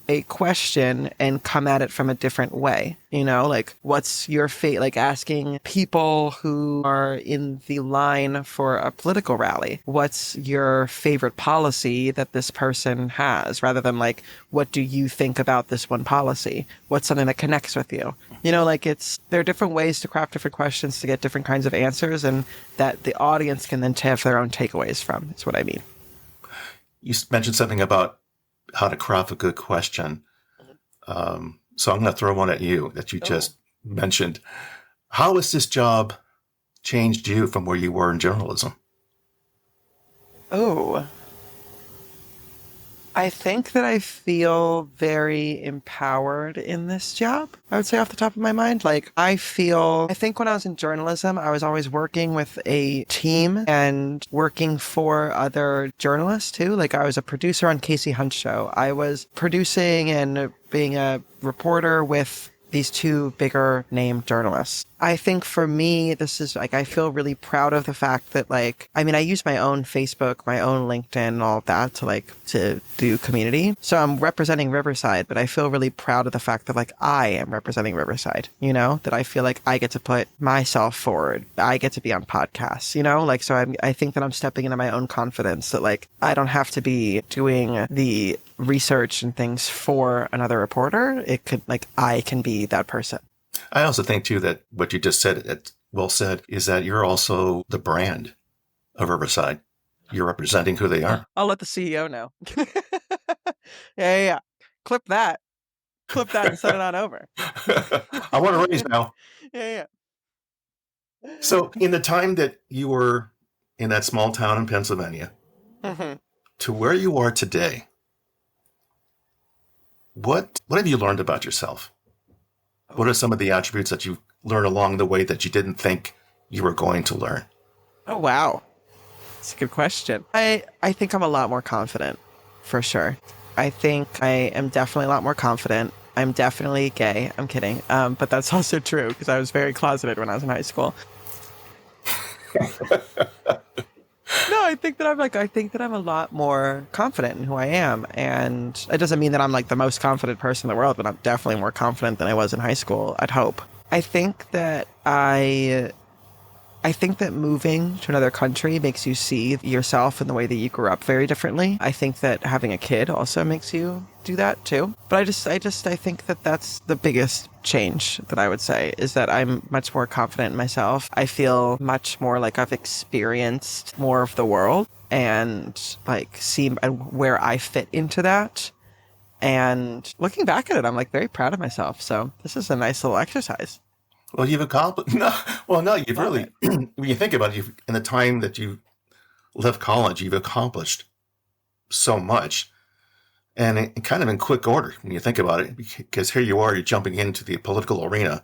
a question and come at it from a different way. You know, like what's your fate? Like asking people who are in the line for a political rally, what's your favorite policy that this person has, rather than like, what do you think about this one policy? What's something that connects with you? You know, like there are different ways to craft different questions to get different kinds of answers, and that the audience can then have their own takeaways from, is what I mean. You mentioned something about how to craft a good question. So I'm going to throw one at you that you just mentioned. How has this job changed you from where you were in journalism? Oh, I think that I feel very empowered in this job. I would say off the top of my mind. Like, I think when I was in journalism, I was always working with a team and working for other journalists too. Like, I was a producer on Casey Hunt's show. I was producing and being a reporter with these two bigger name journalists. I think for me, this is like, I feel really proud of the fact that like, I mean, I use my own Facebook, my own LinkedIn, and all of that to do community. So I'm representing Riverside, but I feel really proud of the fact that like, I am representing Riverside, you know, that I feel like I get to put myself forward. I get to be on podcasts, you know, like, so I think that I'm stepping into my own confidence that like, I don't have to be doing the research and things for another reporter. It could like, I can be that person. I also think, too, that what you just said, well said, is that you're also the brand of Riverside. You're representing who they are. I'll let the CEO know. Yeah. Clip that and send it on over. I want to raise now. Yeah. So in the time that you were in that small town in Pennsylvania to where you are today, what have you learned about yourself? What are some of the attributes that you learned along the way that you didn't think you were going to learn? Oh, wow. That's a good question. I think I'm a lot more confident, for sure. I think I am definitely a lot more confident. I'm definitely gay. I'm kidding. But that's also true because I was very closeted when I was in high school. No, I think that I'm a lot more confident in who I am. And it doesn't mean that I'm like the most confident person in the world, but I'm definitely more confident than I was in high school, I'd hope. I think that moving to another country makes you see yourself in the way that you grew up very differently. I think that having a kid also makes you do that too. But I think that that's the biggest change that I would say, is that I'm much more confident in myself. I feel much more like I've experienced more of the world and like see where I fit into that. And looking back at it, I'm like very proud of myself. So this is a nice little exercise. Well, you've accomplished. No, you've really. When you think about it, in the time that you left college, you've accomplished so much, and kind of in quick order when you think about it. Because here you are, you're jumping into the political arena,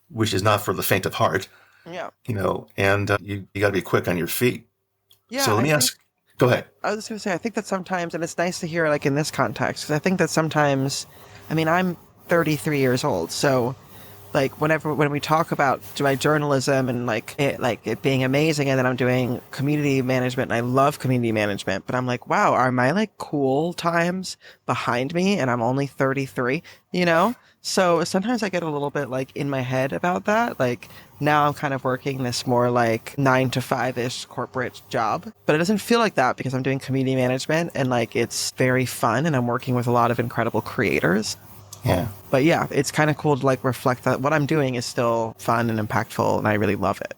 which is not for the faint of heart. Yeah. You know, and you got to be quick on your feet. Yeah. So let me ask. Go ahead. I was just going to say, I think that sometimes, and it's nice to hear like in this context, because I think that sometimes, I mean, I'm 33 years old, so. Like when we talk about my journalism and it being amazing, and then I'm doing community management and I love community management, but I'm like, wow, are my like cool times behind me and I'm only 33, you know? So sometimes I get a little bit like in my head about that. Like now I'm kind of working this more like 9 to 5-ish corporate job, but it doesn't feel like that because I'm doing community management and like it's very fun and I'm working with a lot of incredible creators. Yeah. But yeah, it's kind of cool to like reflect that what I'm doing is still fun and impactful and I really love it.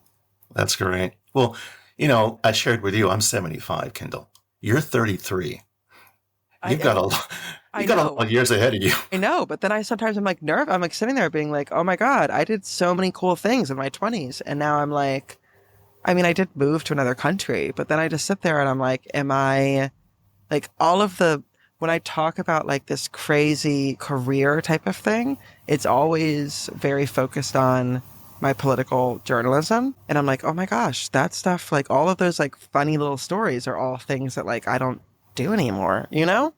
That's great. Well, you know, I shared with you, I'm 75, Kendall. You're 33. You've got a lot of years ahead of you. I know, but then I'm like nervous. I'm like sitting there being like, oh my God, I did so many cool things in my 20s. And now I'm like, I mean, I did move to another country, but then I just sit there and I'm like, am I like when I talk about like this crazy career type of thing, it's always very focused on my political journalism. And I'm like, oh my gosh, that stuff, like all of those like funny little stories are all things that like I don't do anymore, you know?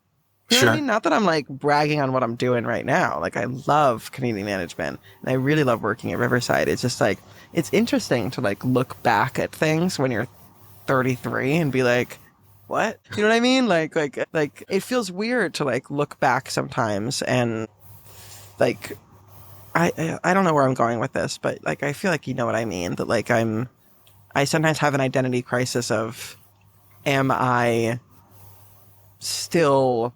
You know what I mean? Not that I'm like bragging on what I'm doing right now. Like I love community management and I really love working at Riverside. It's just like, it's interesting to like look back at things when you're 33 and be like, what? You know what I mean? Like it feels weird to like look back sometimes and like, I don't know where I'm going with this, but like, I feel like you know what I mean, that like I sometimes have an identity crisis of, am I still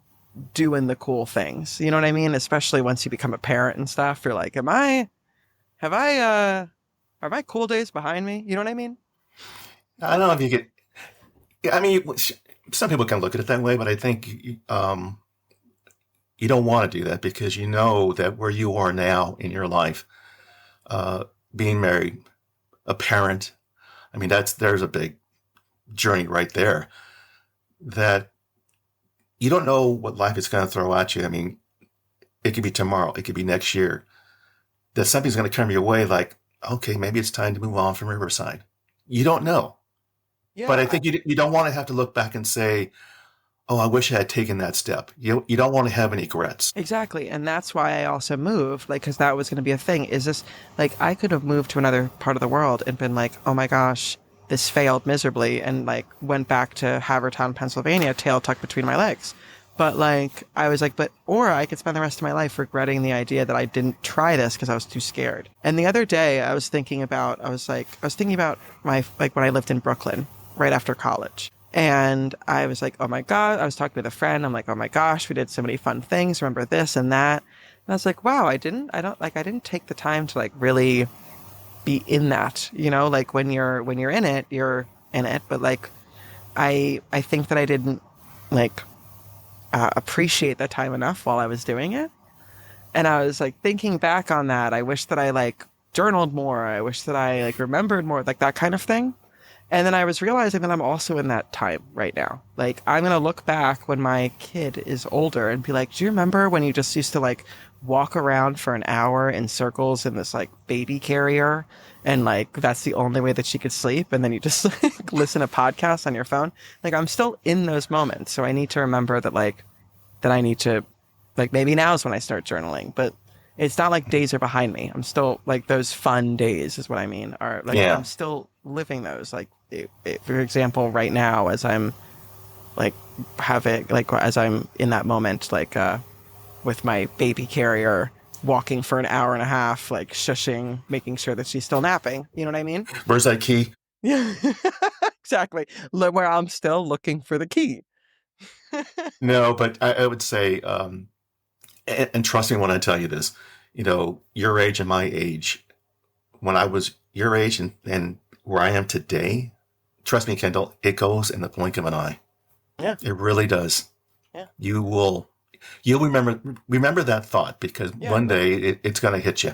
doing the cool things? You know what I mean? Especially once you become a parent and stuff, you're like, are my cool days behind me? You know what I mean? I don't know if you could. Yeah, I mean, some people can look at it that way, but I think you don't want to do that because you know that where you are now in your life, being married, a parent, I mean, there's a big journey right there that you don't know what life is going to throw at you. I mean, it could be tomorrow, it could be next year, that something's going to come your way like, okay, maybe it's time to move on from Riverside. You don't know. Yeah. But I think you don't want to have to look back and say, oh, I wish I had taken that step. You don't want to have any regrets. Exactly. And that's why I also moved, like, because that was going to be a thing. Is this, like, I could have moved to another part of the world and been like, oh my gosh, this failed miserably, and, like, went back to Havertown, Pennsylvania, tail tucked between my legs. But, like, I was like, or I could spend the rest of my life regretting the idea that I didn't try this because I was too scared. And the other day I was thinking about my, like, when I lived in Brooklyn right after college. And I was like, oh my God, I was talking with a friend. I'm like, oh my gosh, we did so many fun things. Remember this and that. And I was like, wow, I didn't take the time to like really be in that, you know, like when you're in it, you're in it. But like, I think that I didn't like appreciate that time enough while I was doing it. And I was like thinking back on that. I wish that I like journaled more. I wish that I like remembered more, like that kind of thing. And then I was realizing that I'm also in that time right now. Like, I'm going to look back when my kid is older and be like, do you remember when you just used to, like, walk around for an hour in circles in this, like, baby carrier? And, like, that's the only way that she could sleep. And then you just, like, listen to podcasts on your phone. Like, I'm still in those moments. So I need to remember that, like, that I need to, like, maybe now is when I start journaling. But it's not like days are behind me. I'm still, like, those fun days is what I mean. Are like, yeah. I'm still living those. Like, for example, right now, as I'm like as I'm in that moment, like with my baby carrier, walking for an hour and a half, like shushing, making sure that she's still napping. You know what I mean? Where's that key? Yeah, exactly. Where I'm still looking for the key. No, but I would say, and trust me when I tell you this, you know, your age and my age, when I was your age and where I am today, trust me, Kendall, it goes in the blink of an eye. Yeah. It really does. Yeah. You'll remember that thought because one day it's going to hit you.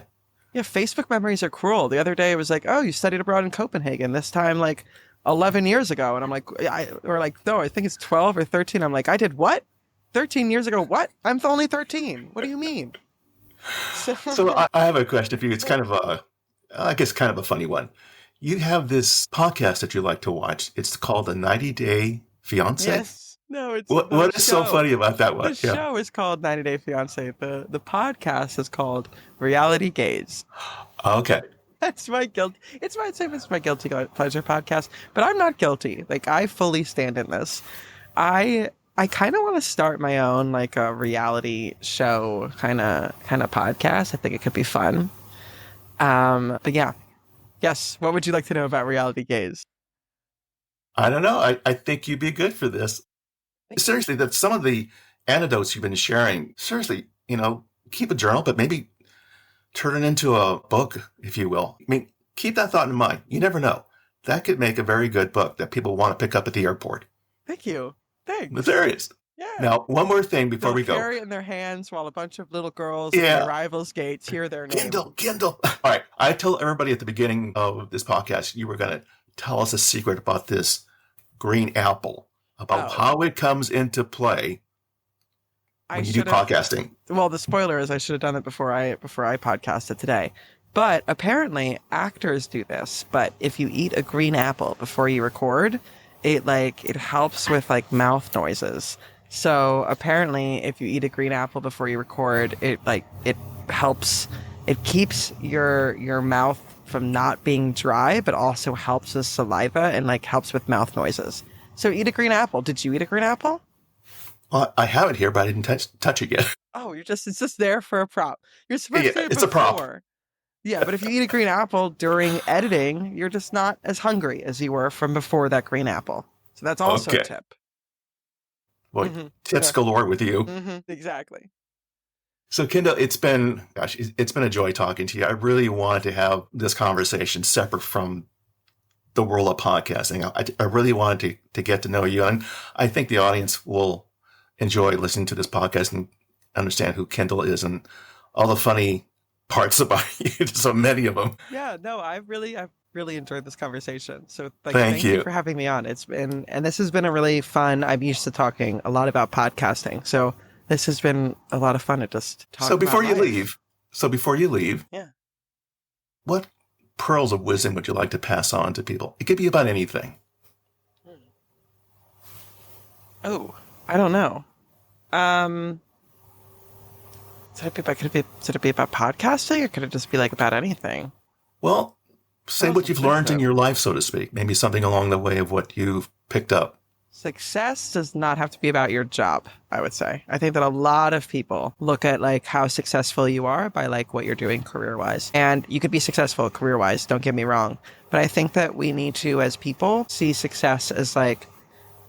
Yeah. Facebook memories are cruel. The other day it was like, oh, you studied abroad in Copenhagen. This time, like 11 years ago. And I'm like, no, I think it's 12 or 13. I'm like, I did what? 13 years ago? What? I'm only 13. What do you mean? So I have a question for you. It's kind of a funny one. You have this podcast that you like to watch. It's called The 90-Day Fiancé. Yes. No, it's what is so funny about that one? The show is called 90-Day Fiancé. The podcast is called Reality Gaze. Okay. That's my guilt. It's my guilty pleasure podcast, but I'm not guilty. Like, I fully stand in this. I kind of want to start my own like a reality show kind of podcast. I think it could be fun. But yeah. Yes. What would you like to know about Reality Gaze? I don't know. I think you'd be good for this. Seriously, that some of the anecdotes you've been sharing, seriously, you know, keep a journal, but maybe turn it into a book, if you will. I mean, keep that thought in mind. You never know. That could make a very good book that people want to pick up at the airport. Thank you. Thanks. But there it is. Yeah. Now, one more thing before we go. They'll carry it in their hands while a bunch of little girls at their rivals' gates hear their name. Kendall. All right. I told everybody at the beginning of this podcast you were going to tell us a secret about this green apple, about how it comes into play when you do podcasting. Well, the spoiler is I should have done it before I podcasted today. But apparently actors do this. But if you eat a green apple before you record, it helps with like mouth noises. So apparently if you eat a green apple before you record, it helps, it keeps your mouth from not being dry, but also helps with saliva and like helps with mouth noises. So eat a green apple. Did you eat a green apple? Well, I have it here, but I didn't touch it yet. Oh, it's just there for a prop. You're supposed Yeah, to eat it it's a prop. before. Yeah, but if you eat a green apple during editing, you're just not as hungry as you were from before that green apple. So that's also a Okay. tip. Well, Mhm. tips galore with you. Exactly. So, Kendall, it's been a joy talking to you. I really wanted to have this conversation separate from the world of podcasting. I really wanted to get to know you, and I think the audience will enjoy listening to this podcast and understand who Kendall is and all the funny parts about you. So many of them. Yeah, no, I've really enjoyed this conversation. So Thank thank you you. for having me on. And this has been a really fun. I'm used to talking a lot about podcasting. So this has been a lot of fun to just talk So about before you life. leave, Yeah. what pearls of wisdom would you like to pass on to people? It could be about anything. Oh, I don't know. Could it be about podcasting, or could it just be like about anything? Well, say Pearls what of you've learned in wisdom. your life, so to speak. Maybe something along the way of what you've picked up. Success does not have to be about your job, I would say. I think that a lot of people look at like how successful you are by like what you're doing career-wise. And you could be successful career-wise, don't get me wrong. But I think that we need to, as people, see success as like,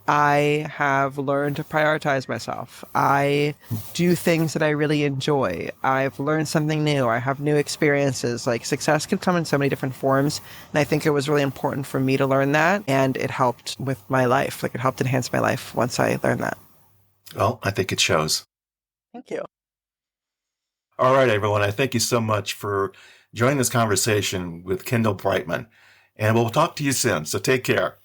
I have learned to prioritize myself. I do things that I really enjoy. I've learned something new. I have new experiences. Like success can come in so many different forms. And I think it was really important for me to learn that. And it helped with my life. Like it helped enhance my life once I learned that. Well, I think it shows. Thank you. All right, everyone. I thank you so much for joining this conversation with Kendall Breitman. And we'll talk to you soon. So take care.